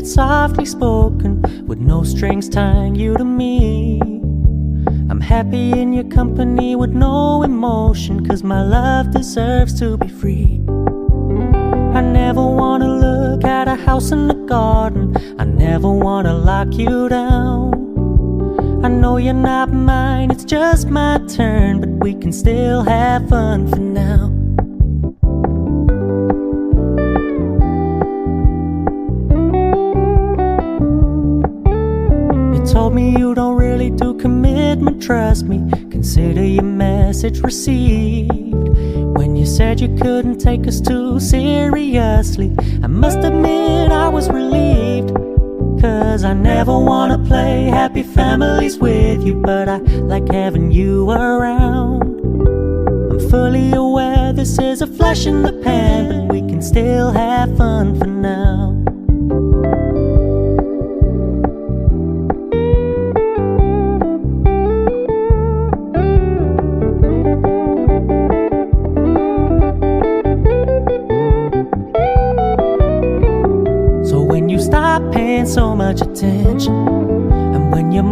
it softly spoken, with no strings tying you to me. I'm happy in your company with no emotion, 'cause my love deserves to be free. I never wanna look at a house in the garden, I never wanna lock you down. I know you're not mine, it's just my turn, but we can still have fun for now. You told me you don't really do commitment, trust me, consider your message received. When you said you couldn't take us too seriously, I must admit I was relieved. 'Cause I never wanna play happy families with you, but I like having you around. I'm fully aware this is a flash in the pan, but we can still have fun for now. So when you stop paying so much attention, and when you